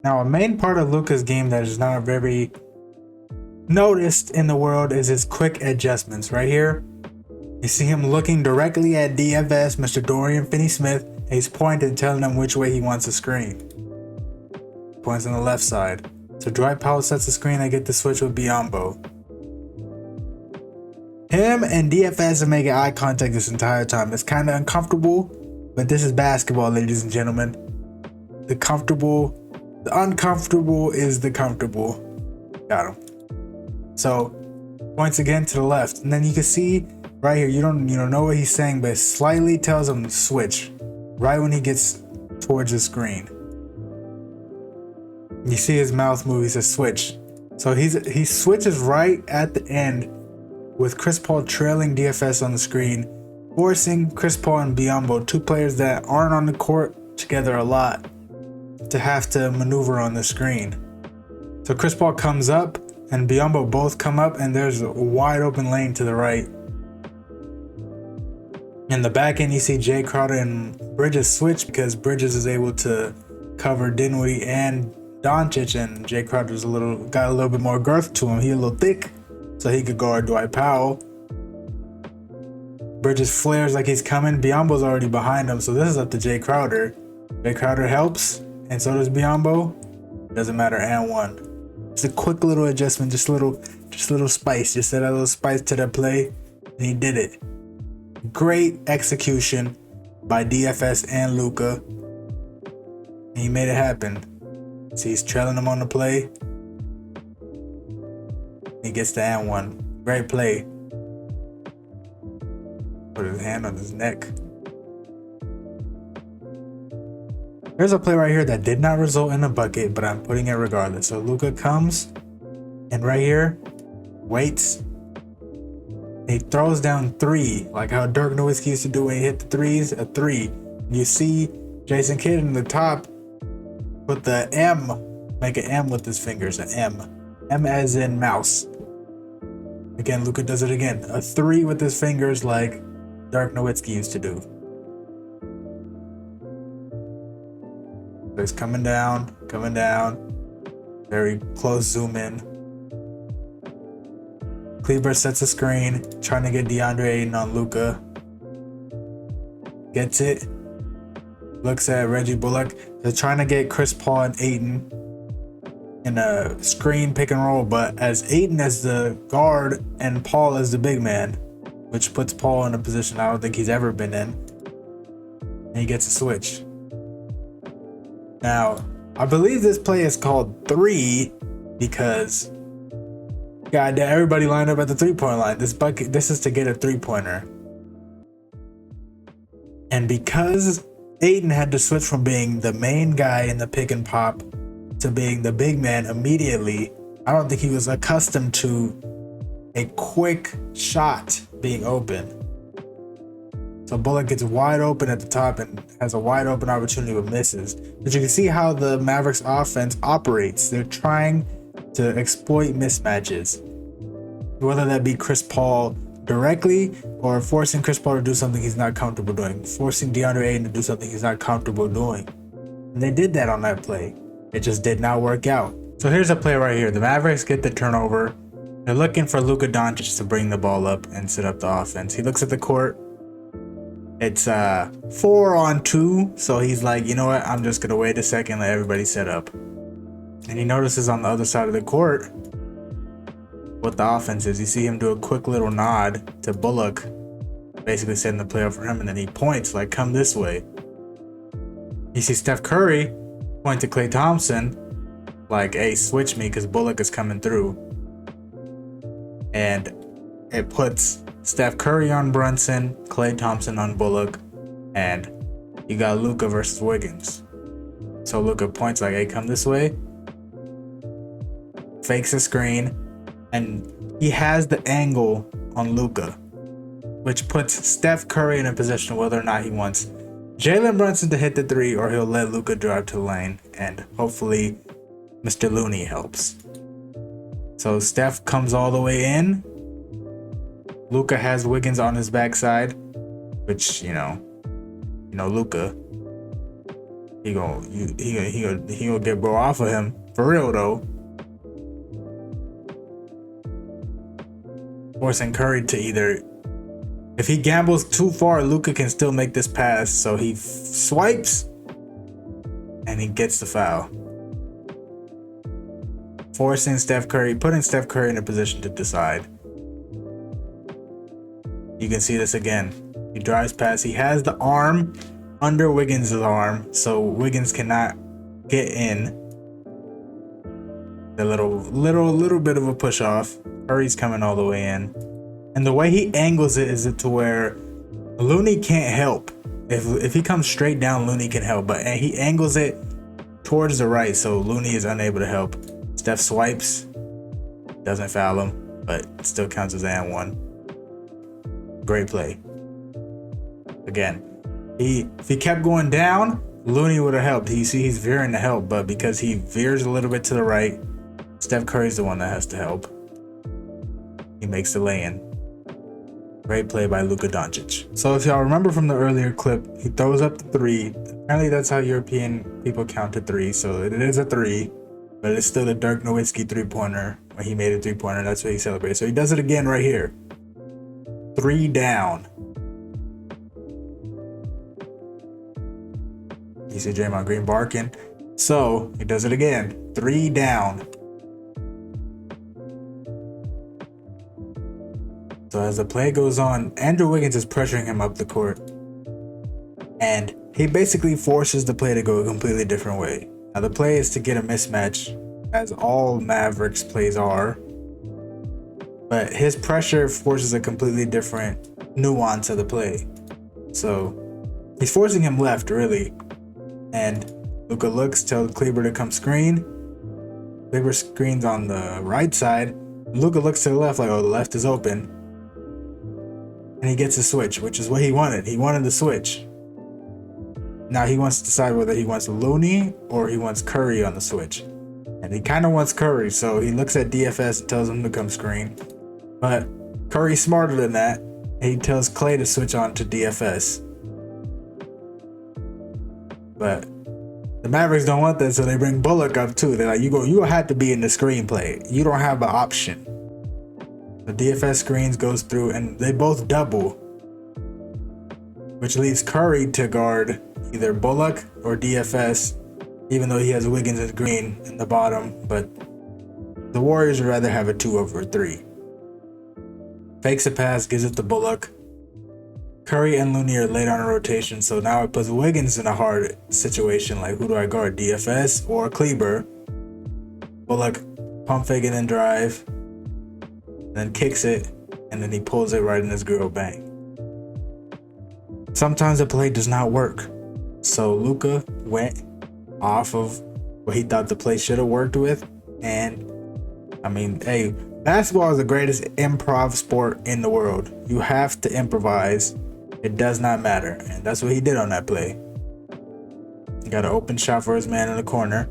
Now, a main part of Luka's game that is not very noticed in the world is his quick adjustments. Right here, you see him looking directly at DFS, Mr. Dorian Finney-Smith, and he's pointing, telling him which way he wants the screen. Points on the left side. So Dwight Powell sets the screen, I get the switch with Biyombo. Him and DFS are making eye contact this entire time. It's kind of uncomfortable, but this is basketball, ladies and gentlemen. The uncomfortable is the comfortable. Got him. So points again to the left, and then you can see right here, you don't know what he's saying, but it slightly tells him to switch right when he gets towards the screen. You see his mouth move, he says switch. So he switches right at the end with Chris Paul trailing DFS on the screen, forcing Chris Paul and Biyombo, two players that aren't on the court together a lot, to have to maneuver on the screen. So Chris Paul comes up and Biyombo both come up, and there's a wide open lane to the right. In the back end, you see Jay Crowder and Bridges switch because Bridges is able to cover Dinwiddie and Doncic, and Jay Crowder's got a little bit more girth to him. He's a little thick, so he could guard Dwight Powell. Bridges flares like he's coming. Biyombo's already behind him, so this is up to Jay Crowder. Jay Crowder helps, and so does Biyombo. Doesn't matter, and one. It's a quick little adjustment, just a little spice. Just add a little spice to that play, and he did it. Great execution by DFS and Luka. And he made it happen. See, he's trailing him on the play. He gets the and one. Great play. Put his hand on his neck. There's a play right here that did not result in a bucket, but I'm putting it regardless. So Luka comes, and right here, waits. He throws down three, like how Dirk Nowitzki used to do when he hit the threes, a three. You see Jason Kidd in the top with the M, make an M with his fingers, an M. M as in mouse. Again, Luka does it again. A three with his fingers like Dirk Nowitzki used to do. So he's coming down. Very close zoom in. Kleber sets a screen, trying to get DeAndre Ayton on Luka. Gets it. Looks at Reggie Bullock. They're trying to get Chris Paul and Ayton in a screen pick and roll, but as Ayton as the guard and Paul as the big man, which puts Paul in a position I don't think he's ever been in. And he gets a switch. Now, I believe this play is called 3 because God, everybody lined up at the 3-point line. This is to get a 3-pointer. And because Ayton had to switch from being the main guy in the pick and pop to being the big man immediately, I don't think he was accustomed to a quick shot being open. So Bullock gets wide open at the top and has a wide open opportunity but misses. But you can see how the Mavericks offense operates. They're trying to exploit mismatches, whether that be Chris Paul directly or forcing Chris Paul to do something he's not comfortable doing, forcing DeAndre Ayton to do something he's not comfortable doing. And they did that on that play. It just did not work out. So here's a play right here. The Mavericks get the turnover. They're looking for Luka Doncic to bring the ball up and set up the offense. He looks at the court. It's 4-on-2, so he's like, you know what? I'm just going to wait a second, let everybody set up. And he notices on the other side of the court what the offense is. You see him do a quick little nod to Bullock, basically setting the play up for him, and then he points like, come this way. You see Steph Curry point to Klay Thompson like, hey, switch me because Bullock is coming through. And it puts Steph Curry on Brunson, Klay Thompson on Bullock, and you got Luka versus Wiggins. So Luka points like, hey, come this way. Fakes a screen, and he has the angle on Luka, which puts Steph Curry in a position whether or not he wants Jalen Brunson to hit the 3 or he'll let Luka drive to the lane, and hopefully Mr. Looney helps. So Steph comes all the way in. Luka has Wiggins on his backside, which, you know Luka. he gonna get bro off of him for real though. Forcing Curry to either, if he gambles too far, Luka can still make this pass. So he swipes and he gets the foul, forcing Steph Curry, putting Steph Curry in a position to decide. You can see this again. He drives past. He has the arm under Wiggins' arm, so Wiggins cannot get in. The little bit of a push off. Curry's coming all the way in, and the way he angles it is to where Looney can't help. If he comes straight down, Looney can help, but he angles it towards the right, so Looney is unable to help. Steph swipes, doesn't foul him, but it still counts as and one. Great play. Again, if he kept going down, Looney would have helped. You see, he's veering to help, but because he veers a little bit to the right, Steph Curry's the one that has to help. He makes the lay-in. Great play by Luka Doncic. So if y'all remember from the earlier clip, he throws up the three. Apparently that's how European people count to three. So it is a three, but it's still the Dirk Nowitzki three-pointer. When he made a three-pointer, that's what he celebrated. So he does it again right here. 3 down. You see Draymond Green barking. So he does it again. 3 down. So as the play goes on, Andrew Wiggins is pressuring him up the court. And he basically forces the play to go a completely different way. Now the play is to get a mismatch, as all Mavericks plays are. But his pressure forces a completely different nuance of the play. So he's forcing him left, really. And Luka looks, tells Kleber to come screen. Kleber screens on the right side. Luka looks to the left like, oh, the left is open. And he gets a switch, which is what he wanted. He wanted the switch. Now he wants to decide whether he wants Looney or he wants Curry on the switch. And he kind of wants Curry, so he looks at DFS and tells him to come screen. But Curry's smarter than that. And he tells Clay to switch on to DFS. But the Mavericks don't want that, so they bring Bullock up too. They're like, you gonna have to be in the screenplay. You don't have an option. The DFS screens goes through and they both double, which leaves Curry to guard either Bullock or DFS, even though he has Wiggins and Green in the bottom. But the Warriors would rather have a 2 over 3. Fakes a pass, gives it to Bullock. Curry and Looney are late on a rotation, so now it puts Wiggins in a hard situation. Like, who do I guard, DFS or Kleber? Bullock pump fake and then drive. Then kicks it, and then he pulls it right in his grill, bang. Sometimes the play does not work. So Luka went off of what he thought the play should have worked with. And I mean, hey, basketball is the greatest improv sport in the world. You have to improvise. It does not matter. And that's what he did on that play. He got an open shot for his man in the corner.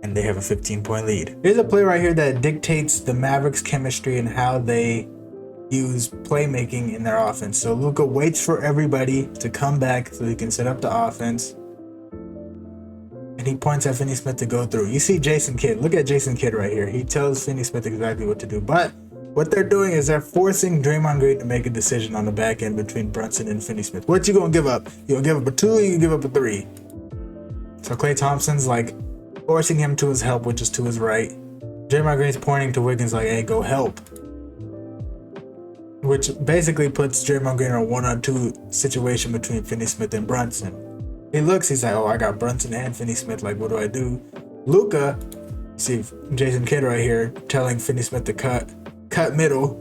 And they have a 15-point lead. Here's a play right here that dictates the Mavericks' chemistry and how they use playmaking in their offense. So Luka waits for everybody to come back so he can set up the offense. And he points at Finney-Smith to go through. You see Jason Kidd. Look at Jason Kidd right here. He tells Finney-Smith exactly what to do. But what they're doing is they're forcing Draymond Green to make a decision on the back end between Brunson and Finney-Smith. What you gonna give up? You gonna give up a 2 or you gonna give up a 3? So Klay Thompson's like forcing him to his help, which is to his right. Draymond Green's pointing to Wiggins like, hey, go help. Which basically puts Draymond Green in a 1-on-2 situation between Finney-Smith and Brunson. He looks, he's like, oh, I got Brunson and Finney-Smith, like, what do I do? Luka, see Jason Kidd right here telling Finney-Smith to cut middle.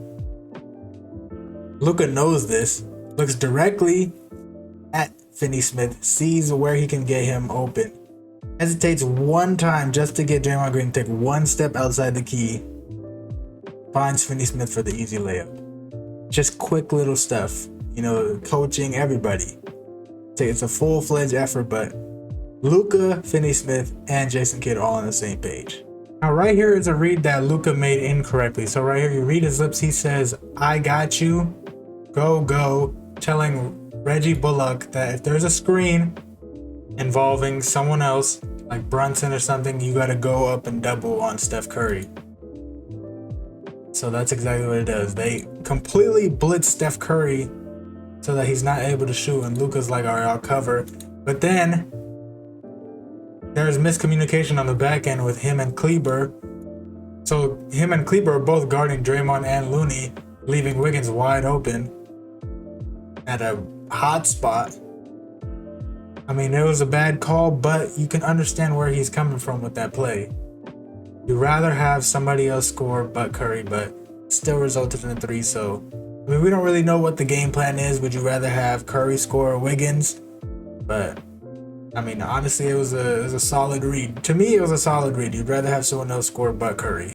Luka knows this, looks directly at Finney-Smith, sees where he can get him open. Hesitates one time just to get Draymond Green to take one step outside the key. Finds Finney-Smith for the easy layup. Just quick little stuff. You know, coaching everybody. It's a full-fledged effort, but Luka, Finney-Smith, and Jason Kidd all on the same page. Now right here is a read that Luka made incorrectly. So right here, you read his lips. He says, I got you. Go, go. Telling Reggie Bullock that if there's a screen, involving someone else, like Brunson or something, you got to go up and double on Steph Curry. So that's exactly what it does. They completely blitz Steph Curry so that he's not able to shoot, and Luka's like, all right, I'll cover. But then there's miscommunication on the back end with him and Kleber. So him and Kleber are both guarding Draymond and Looney, leaving Wiggins wide open at a hot spot. I mean, it was a bad call, but you can understand where he's coming from with that play. You'd rather have somebody else score but Curry, but still resulted in a 3. So, I mean, we don't really know what the game plan is. Would you rather have Curry score or Wiggins? But, I mean, honestly, it was a solid read. To me, it was a solid read. You'd rather have someone else score but Curry.